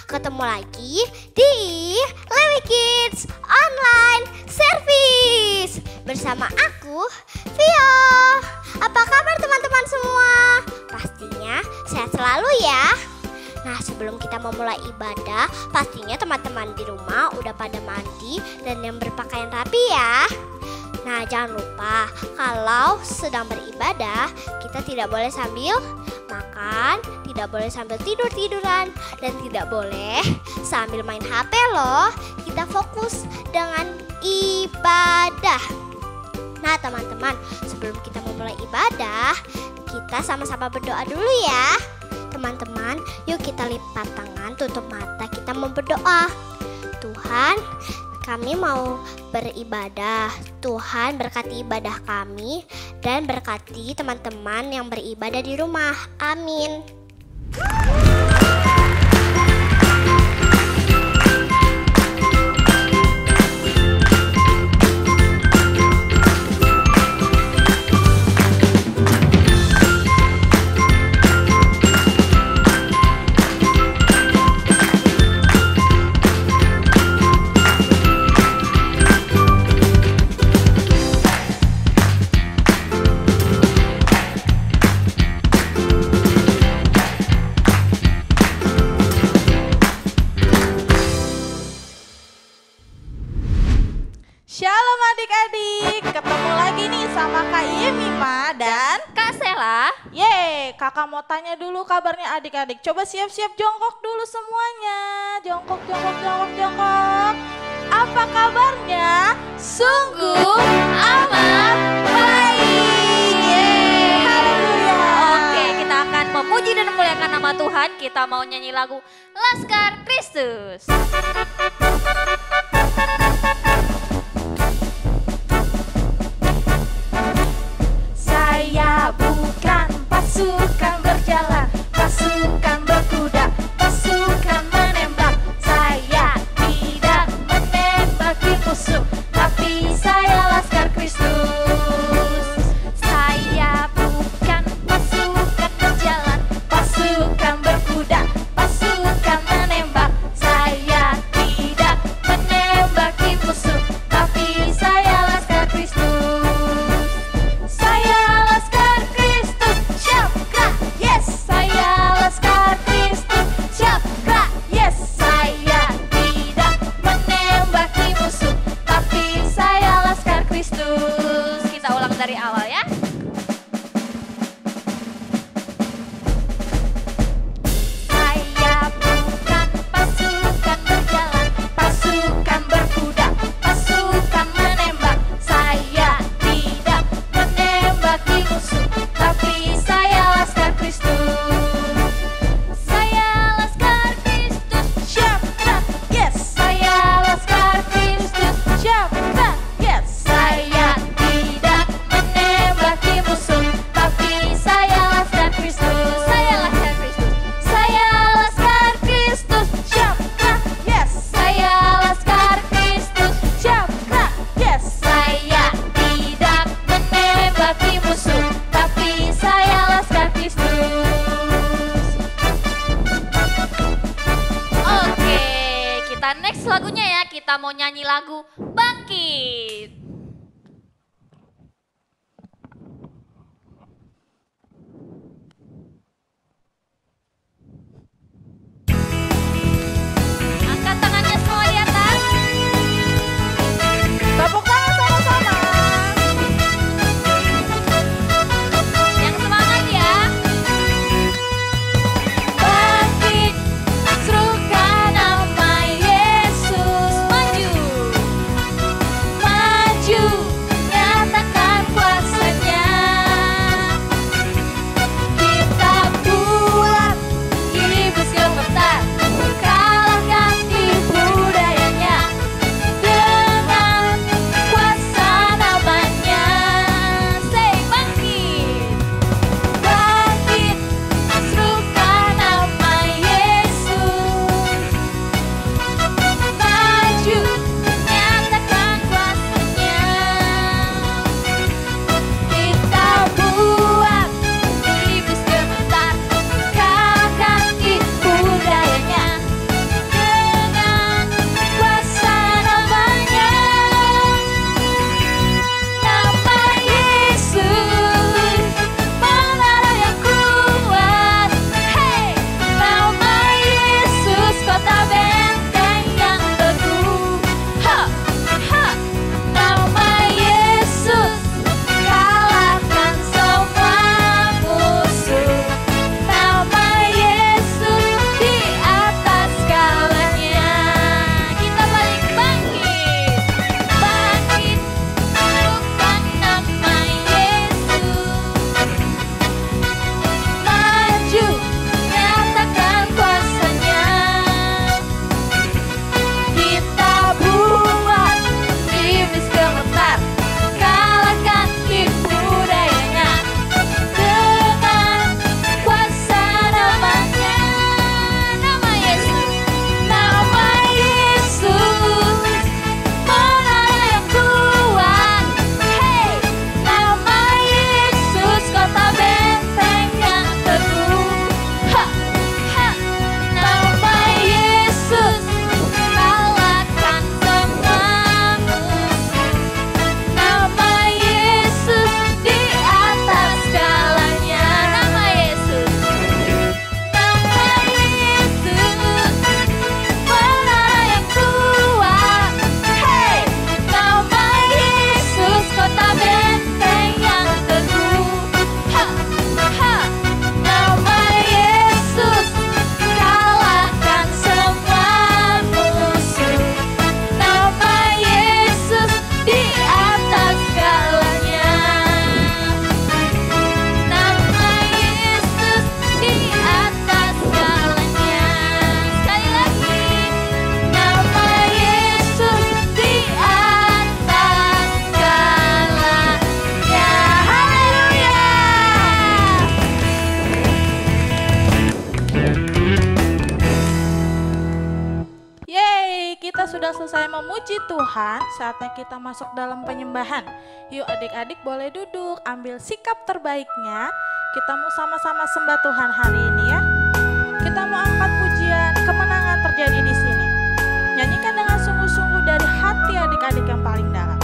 Ketemu lagi di Lewi Kids Online Service bersama aku, Vio. Apa kabar teman-teman semua? Pastinya sehat selalu ya. Nah, sebelum kita memulai ibadah, pastinya teman-teman di rumah udah pada mandi dan yang berpakaian rapi ya. Nah, jangan lupa kalau sedang beribadah, kita tidak boleh sambil makan, tidak boleh sambil tidur-tiduran, dan tidak boleh sambil main HP loh. Kita fokus dengan ibadah. Nah, teman-teman, sebelum kita memulai ibadah, kita sama-sama berdoa dulu ya. Teman-teman, yuk kita lipat tangan, tutup mata, kita mau berdoa. Tuhan, kami mau beribadah. Tuhan berkati ibadah kami dan berkati teman-teman yang beribadah di rumah. Amin. Shalom adik-adik, ketemu lagi nih sama Kak Yemima dan Kak Sela. Yeay, kakak mau tanya dulu kabarnya adik-adik. Coba siap-siap jongkok dulu semuanya. Jongkok. Apa kabarnya? Sungguh amat baik. Yeay, haleluya. Oke, kita akan memuji dan memuliakan nama Tuhan. Kita mau nyanyi lagu Laskar Kristus. Saya bukan pasukan berjalan, pasukan berkuda, pasukan menembak. Saya tidak menembaki musuh, tapi saya Laskar Kristus. Saya bukan pasukan berjalan, pasukan berkuda, pasukan menembak. Saya tidak menembaki musuh, tapi saya Laskar Kristus. Saya Laskar Kristus, siap gerak, yes. Saya Laskar Kristus, siap gerak, yes. Saya tidak menembaki musuh, tapi saya Laskar Kristus. Kita ulang dari awal ya. Saya bukan pasukan berjalan, pasukan berkuda, pasukan menembak. Saya tidak menembaki musuh, tapi saya Laskar Kristus. Saya Laskar Kristus, siap gerak, yes. Saya Laskar Kristus, siap gerak, yes. Saya tidak menembaki musuh, tapi saya Laskar Kristus. Saya Laskar Kristus. Saya Laskar Kristus, siap gerak, yes. Saya Laskar Kristus, siap gerak, yes. Saya tidak menembaki musuh, tapi saya Laskar Kristus. Oke, kita next lagunya ya. Kita mau nyanyi lagu Bangkit. Angkat tangannya semua di atas. Tepuk tangan sama-sama. Yang semangat ya. Bangkit, serukan nama Yesus. Maju. Maju. sudah selesai memuji Tuhan, saatnya kita masuk dalam penyembahan. Yuk adik-adik boleh duduk, ambil sikap terbaiknya. Kita mau sama-sama sembah Tuhan hari ini ya. Kita mau angkat pujian, kemenangan terjadi di sini. Nyanyikan dengan sungguh-sungguh dari hati adik-adik yang paling dalam.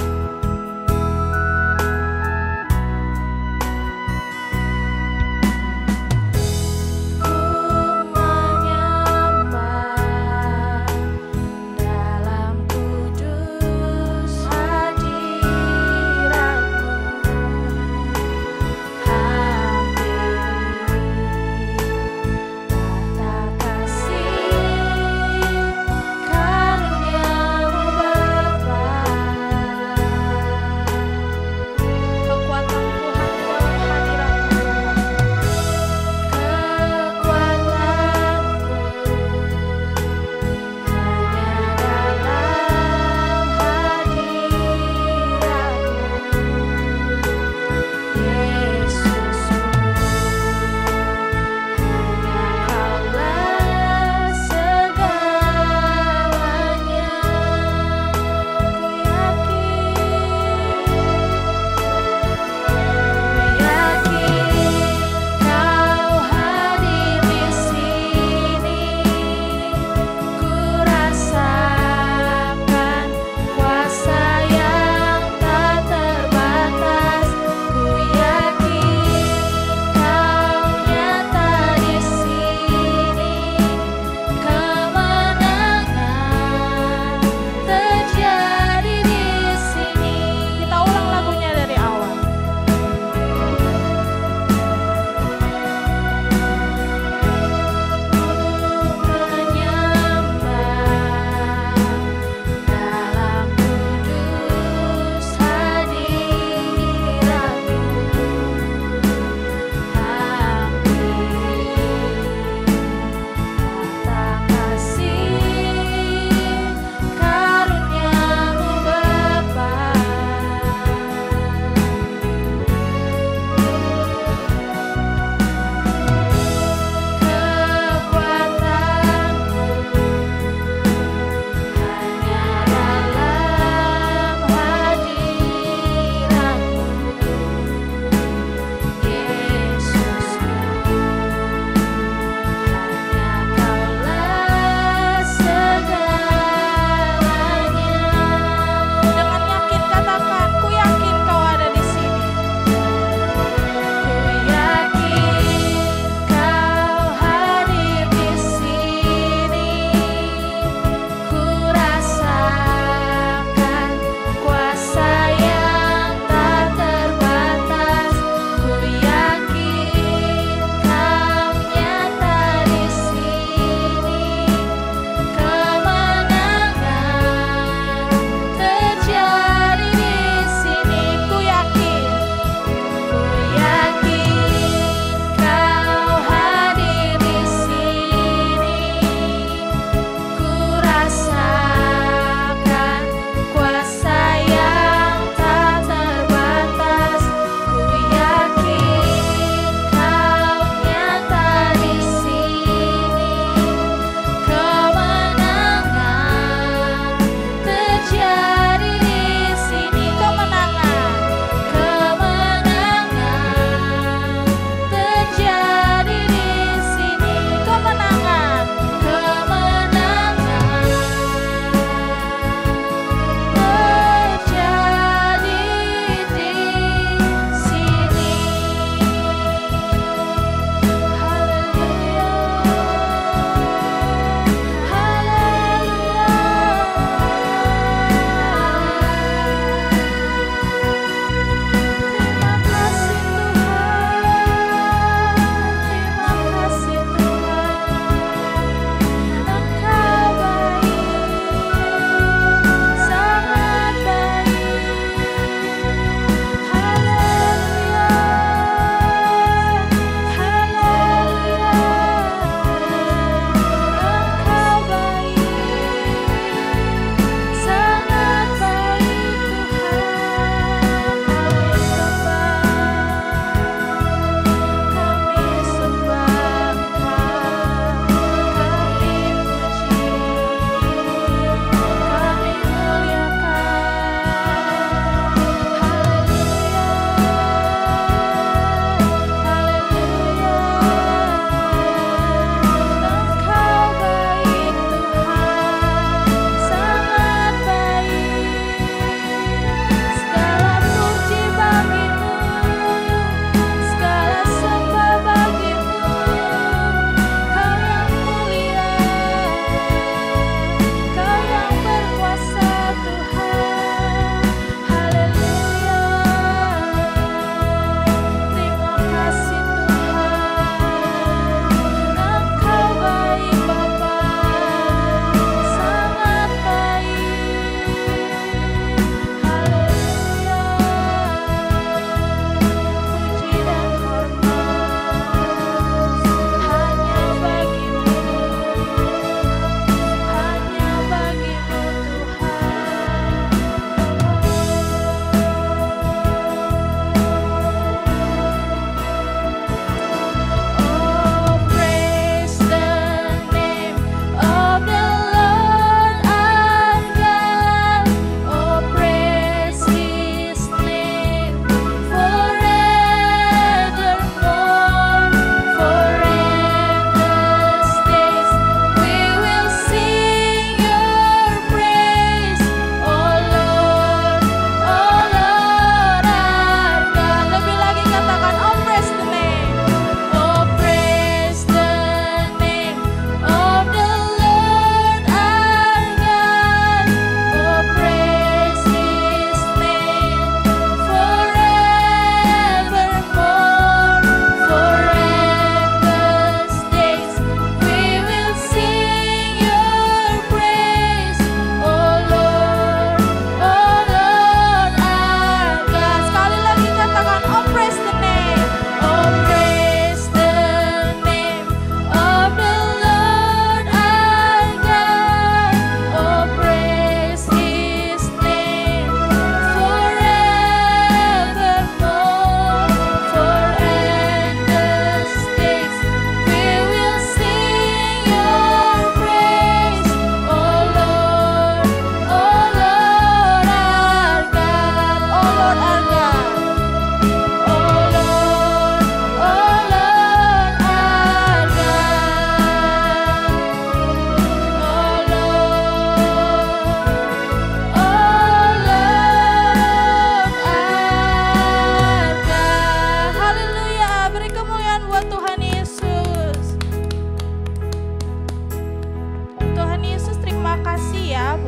Kasih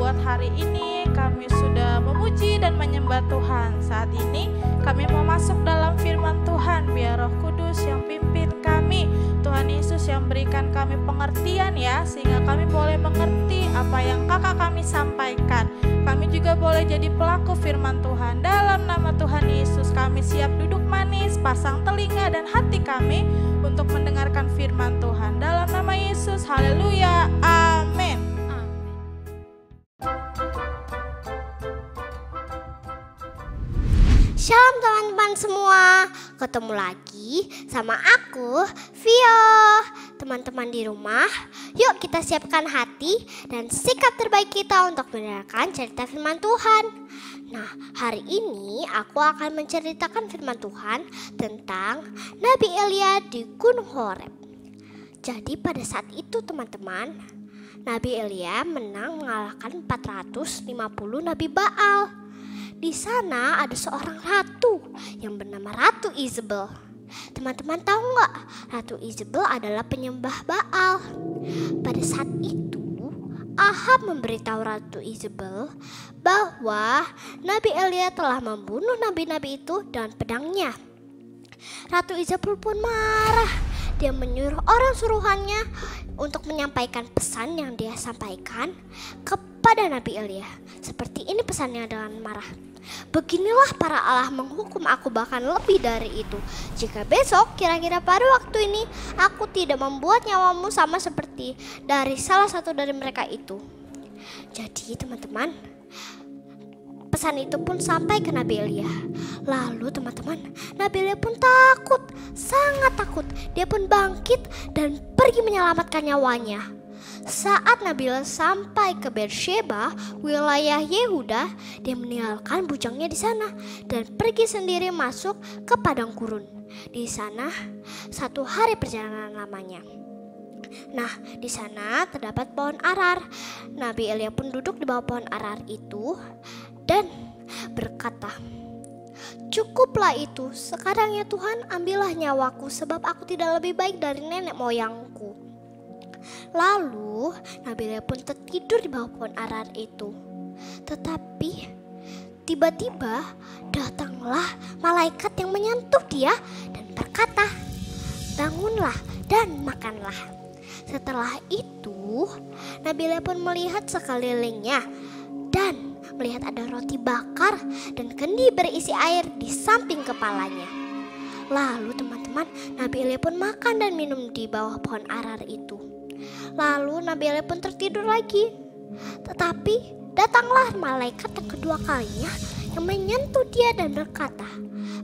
buat hari ini kami sudah memuji dan menyembah Tuhan. Saat ini kami mau masuk dalam firman Tuhan. Biar Roh Kudus yang pimpin kami, Tuhan Yesus yang berikan kami pengertian ya, sehingga kami boleh mengerti apa yang kakak kami sampaikan. Kami juga boleh jadi pelaku firman Tuhan. Dalam nama Tuhan Yesus kami siap duduk manis, pasang telinga dan hati kami untuk mendengarkan firman Tuhan. Dalam nama Yesus, haleluya, amin. Shalom teman-teman semua, ketemu lagi sama aku, Vio. Teman-teman di rumah, yuk kita siapkan hati dan sikap terbaik kita untuk mendengarkan cerita firman Tuhan. Nah, hari ini aku akan menceritakan firman Tuhan tentang Nabi Elia di Gunung Horeb. Jadi pada saat itu teman-teman, Nabi Elia mengalahkan 450 Nabi Baal. Di sana ada seorang ratu yang bernama Ratu Izebel. Teman-teman tahu nggak? Ratu Izebel adalah penyembah Baal. Pada saat itu, Ahab memberitahu Ratu Izebel bahwa Nabi Elia telah membunuh nabi-nabi itu dengan pedangnya. Ratu Izebel pun marah. Dia menyuruh orang suruhannya untuk menyampaikan pesan yang dia sampaikan kepada Nabi Elia. Seperti ini pesannya dengan marah. Beginilah para Allah menghukum aku bahkan lebih dari itu. Jika besok kira-kira pada waktu ini aku tidak membuat nyawamu sama seperti dari salah satu dari mereka itu. Jadi teman-teman, pesan itu pun sampai ke Nabi Elia. Lalu teman-teman, Nabi Elia pun takut, sangat takut. Dia pun bangkit dan pergi menyelamatkan nyawanya. Saat Nabi Elia sampai ke Beersheba, wilayah Yehuda, dia meninggalkan bujangnya di sana dan pergi sendiri masuk ke padang gurun. Di sana 1 hari perjalanan lamanya. Nah, di sana terdapat pohon arar. Nabi Elia pun duduk di bawah pohon arar itu dan berkata, "Cukuplah itu, sekarang ya Tuhan, ambillah nyawaku sebab aku tidak lebih baik dari nenek moyangku." Lalu Nabi Elia pun tertidur di bawah pohon arar itu. Tetapi tiba-tiba datanglah malaikat yang menyentuh dia dan berkata, "Bangunlah dan makanlah." Setelah itu Nabi Elia pun melihat sekelilingnya dan melihat ada roti bakar dan kendi berisi air di samping kepalanya. Lalu teman-teman, Nabi Elia pun makan dan minum di bawah pohon arar itu. Lalu Nabi Elia pun tertidur lagi. Tetapi datanglah malaikat yang kedua kalinya yang menyentuh dia dan berkata,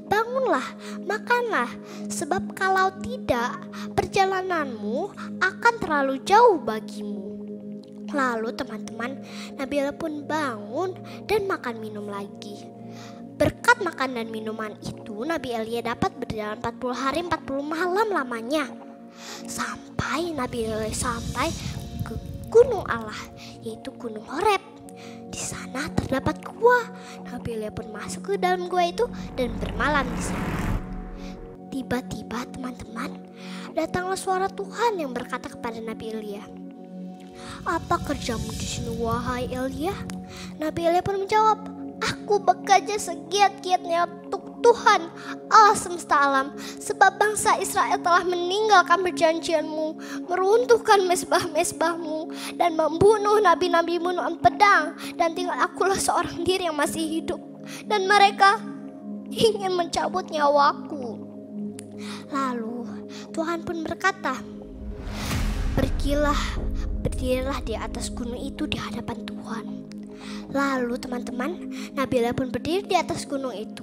"Bangunlah, makanlah, sebab kalau tidak perjalananmu akan terlalu jauh bagimu." Lalu teman-teman, Nabi Elia pun bangun dan makan minum lagi. Berkat makan dan minuman itu, Nabi Elia dapat berjalan 40 hari 40 malam lamanya. Sampai Nabi Elia sampai ke gunung Allah, yaitu Gunung Horeb. Di sana terdapat gua. Nabi Elia pun masuk ke dalam gua itu dan bermalam di sana. Tiba-tiba teman-teman, datanglah suara Tuhan yang berkata kepada Nabi Elia, "Apa kerjamu di sini wahai Elia?" Nabi Elia pun menjawab, "Aku bekerja segiat-giatnya untuk Tuhan Allah semesta alam, sebab bangsa Israel telah meninggalkan perjanjianmu, meruntuhkan mezbah-mezbahmu, dan membunuh nabi-nabimu dengan pedang, dan tinggal akulah seorang diri yang masih hidup, dan mereka ingin mencabut nyawaku." Lalu Tuhan pun berkata, berdirilah di atas gunung itu di hadapan Tuhan." Lalu teman-teman, Nabi Elia pun berdiri di atas gunung itu.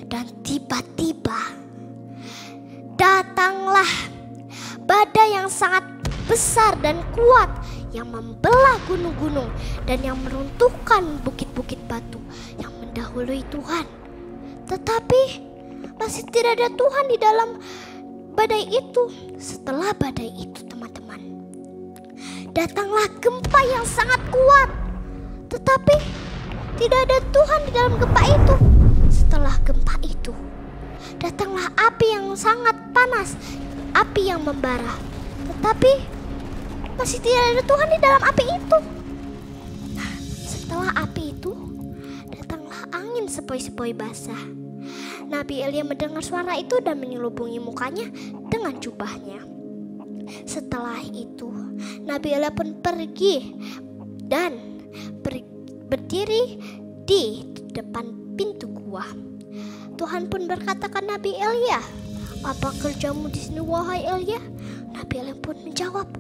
Dan tiba-tiba datanglah badai yang sangat besar dan kuat yang membelah gunung-gunung dan yang meruntuhkan bukit-bukit batu yang mendahului Tuhan. Tetapi masih tidak ada Tuhan di dalam badai itu. Setelah badai itu teman-teman, datanglah gempa yang sangat kuat. Tetapi tidak ada Tuhan di dalam gempa itu. Setelah gempa itu, datanglah api yang sangat panas, api yang membara. Tetapi masih tidak ada Tuhan di dalam api itu. Nah, Setelah api itu, datanglah angin sepoi-sepoi basah. Nabi Elia mendengar suara itu dan menyelubungi mukanya dengan jubahnya. Setelah itu, Nabi Elia pun pergi dan berdiri di depan pintu gua. Tuhan pun berkata ke Nabi Elia, "Apa kerjamu di sini, wahai Elia?" Nabi Elia pun menjawab,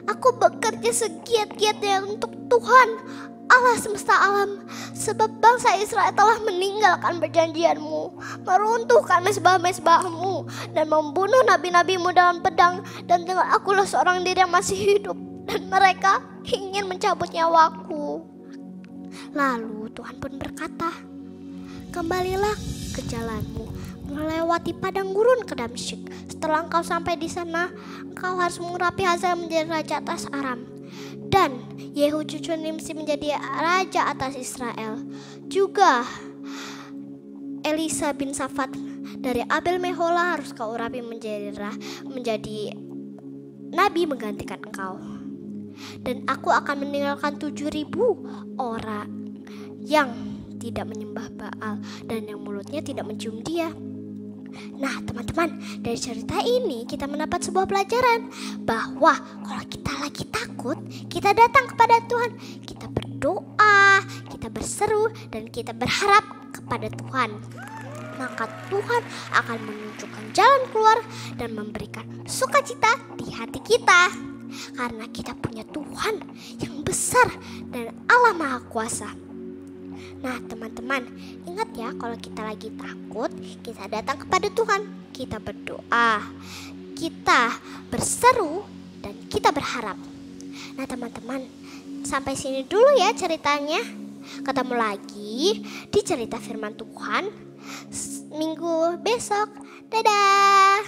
"Aku bekerja segiat-giatnya untuk Tuhan, Allah semesta alam, sebab bangsa Israel telah meninggalkan perjanjianmu, meruntuhkan mezbah-mezbahmu, dan membunuh nabi-nabimu dengan pedang, dan tinggal akulah seorang diri yang masih hidup, dan mereka ingin mencabut nyawaku." Lalu Tuhan pun berkata, "Kembalilah ke jalanmu, melewati padang gurun ke Damsyik. Setelah engkau sampai di sana, engkau harus mengurapi Hazael menjadi raja atas Aram, dan Yehu cucu Nimsi menjadi raja atas Israel. Juga Elisa bin Safat dari Abel Mehola harus kau urapi menjadi nabi menggantikan engkau. Dan aku akan meninggalkan 7.000 orang yang tidak menyembah Baal dan yang mulutnya tidak mencium dia." Nah teman-teman, dari cerita ini kita mendapat sebuah pelajaran bahwa kalau kita lagi takut, kita datang kepada Tuhan, kita berdoa, kita berseru, dan kita berharap kepada Tuhan. Maka Tuhan akan menunjukkan jalan keluar dan memberikan sukacita di hati kita. Karena kita punya Tuhan yang besar dan Allah Maha Kuasa. Nah teman-teman, ingat ya, kalau kita lagi takut, kita datang kepada Tuhan, kita berdoa, kita berseru, dan kita berharap. Nah teman-teman, sampai sini dulu ya ceritanya. Ketemu lagi di cerita firman Tuhan minggu besok. Dadah.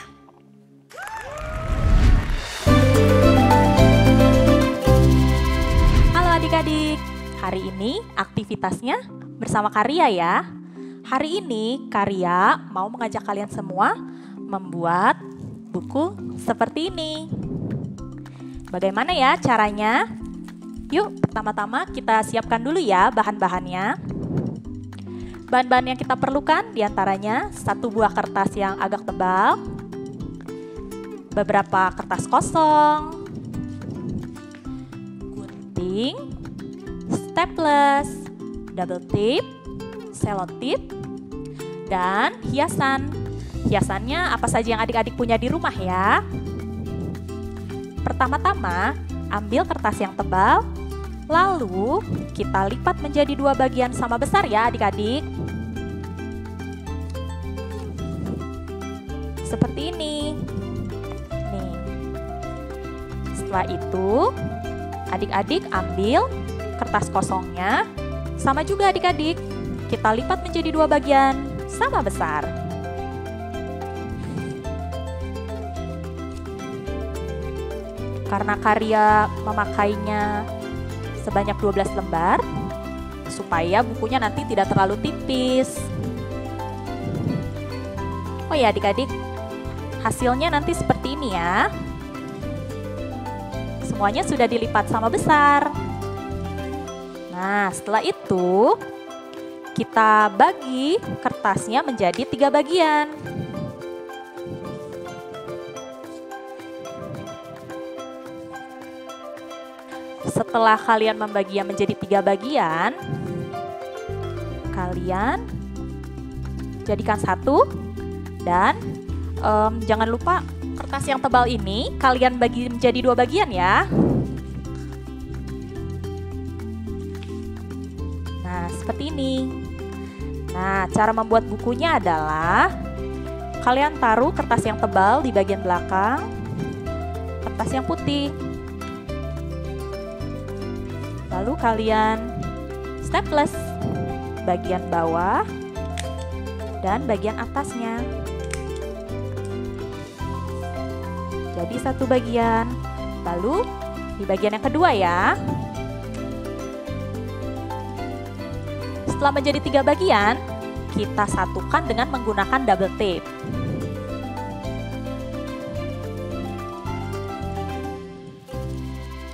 Halo adik-adik, hari ini aktivitasnya bersama Karya ya. Hari ini Karya mau mengajak kalian semua membuat buku seperti ini. Bagaimana ya caranya? Yuk, pertama-tama kita siapkan dulu ya bahan-bahannya. Bahan-bahan yang kita perlukan diantaranya 1 buah kertas yang agak tebal, beberapa kertas kosong, gunting, staples, double tape, selotip, dan hiasan. Hiasannya apa saja yang adik-adik punya di rumah ya. Pertama-tama, ambil kertas yang tebal, lalu kita lipat menjadi 2 bagian sama besar ya adik-adik. Seperti ini. Nih. Setelah itu, adik-adik ambil kertas kosongnya, sama juga adik-adik, kita lipat menjadi 2 bagian sama besar. Karena Karya memakainya sebanyak 12 lembar, supaya bukunya nanti tidak terlalu tipis. Oh ya adik-adik, hasilnya nanti seperti ini ya. Semuanya sudah dilipat sama besar. Nah, setelah itu kita bagi kertasnya menjadi 3 bagian. Setelah kalian membaginya menjadi 3 bagian, kalian jadikan satu dan jangan lupa kertas yang tebal ini kalian bagi menjadi 2 bagian ya. Nah, seperti ini. Nah, cara membuat bukunya adalah kalian taruh kertas yang tebal di bagian belakang, kertas yang putih. Lalu kalian staples bagian bawah dan bagian atasnya. Jadi 1 bagian. Lalu di bagian yang kedua ya. Setelah menjadi 3 bagian, kita satukan dengan menggunakan double tape.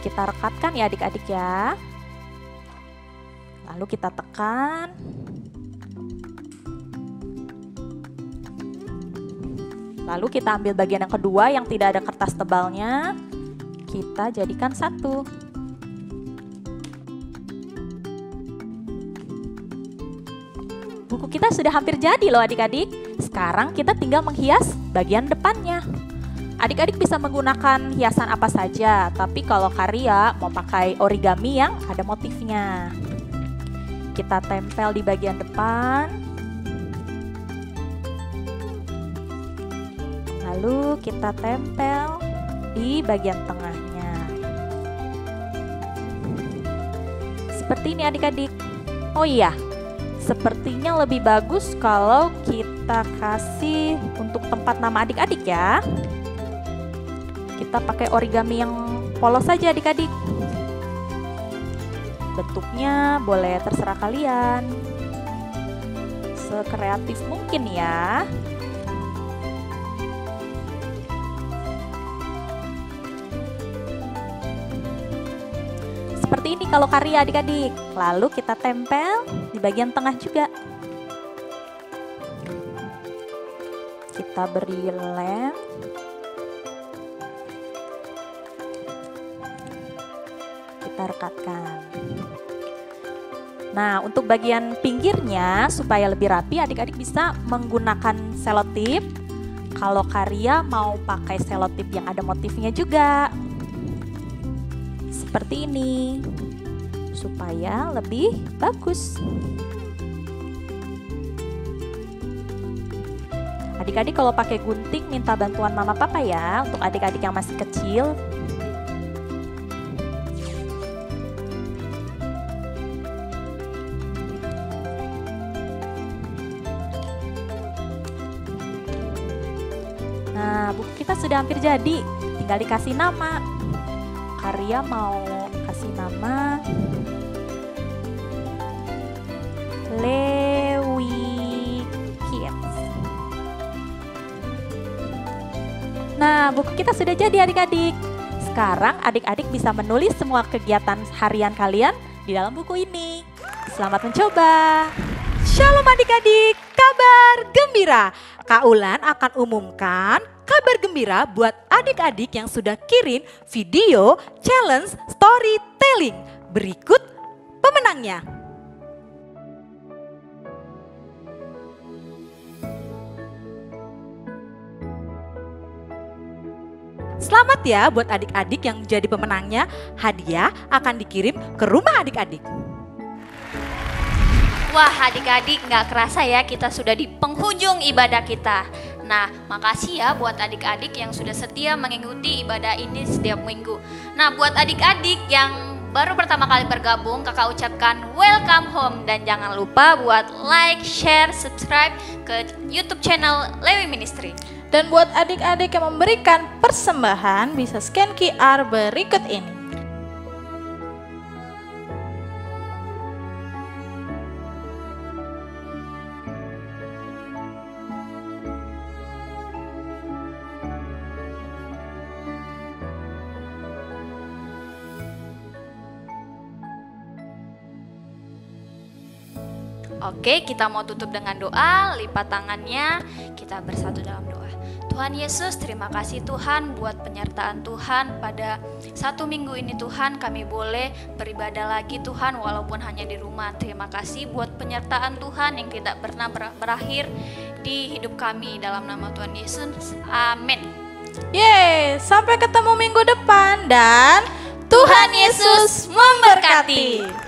Kita rekatkan ya adik-adik ya. Lalu kita tekan. Lalu kita ambil bagian yang kedua yang tidak ada kertas tebalnya. Kita jadikan satu. Buku kita sudah hampir jadi loh adik-adik. Sekarang kita tinggal menghias bagian depannya. Adik-adik bisa menggunakan hiasan apa saja, tapi kalau Karya mau pakai origami yang ada motifnya. Kita tempel di bagian depan. Lalu kita tempel di bagian tengahnya. Seperti ini adik-adik. Oh iya, sepertinya lebih bagus kalau kita kasih untuk tempat nama adik-adik ya. Kita pakai origami yang polos saja adik-adik. Bentuknya boleh terserah kalian. Sekreatif mungkin ya. Seperti ini kalau Karya adik-adik. Lalu kita tempel di bagian tengah juga. Kita beri lem. Kita rekatkan. Nah, untuk bagian pinggirnya supaya lebih rapi, adik-adik bisa menggunakan selotip. Kalau Karya mau pakai selotip yang ada motifnya juga. Seperti ini, supaya lebih bagus. Adik-adik kalau pakai gunting minta bantuan mama papa ya, untuk adik-adik yang masih kecil. Nah, buku kita sudah hampir jadi, tinggal dikasih nama. Karya mau kasih nama Lewi Kids. Nah, buku kita sudah jadi adik-adik. Sekarang adik-adik bisa menulis semua kegiatan harian kalian di dalam buku ini. Selamat mencoba. Shalom adik-adik, kabar gembira. Kak Ulan akan umumkan kabar gembira buat adik-adik yang sudah kirim video challenge storytelling. Berikut pemenangnya. Selamat ya buat adik-adik yang jadi pemenangnya. Hadiah akan dikirim ke rumah adik-adik. Wah adik-adik, nggak kerasa ya kita sudah di penghujung ibadah kita. Nah, makasih ya buat adik-adik yang sudah setia mengikuti ibadah ini setiap minggu. Nah, buat adik-adik yang baru pertama kali bergabung, kakak ucapkan welcome home. Dan jangan lupa buat like, share, subscribe ke YouTube channel Lewi Ministry. Dan buat adik-adik yang memberikan persembahan bisa scan QR berikut ini. Oke, kita mau tutup dengan doa, lipat tangannya, kita bersatu dalam doa. Tuhan Yesus, terima kasih Tuhan buat penyertaan Tuhan pada satu minggu ini Tuhan, kami boleh beribadah lagi Tuhan walaupun hanya di rumah. Terima kasih buat penyertaan Tuhan yang tidak pernah berakhir di hidup kami, dalam nama Tuhan Yesus, amin. Yeay, sampai ketemu minggu depan dan Tuhan Yesus memberkati.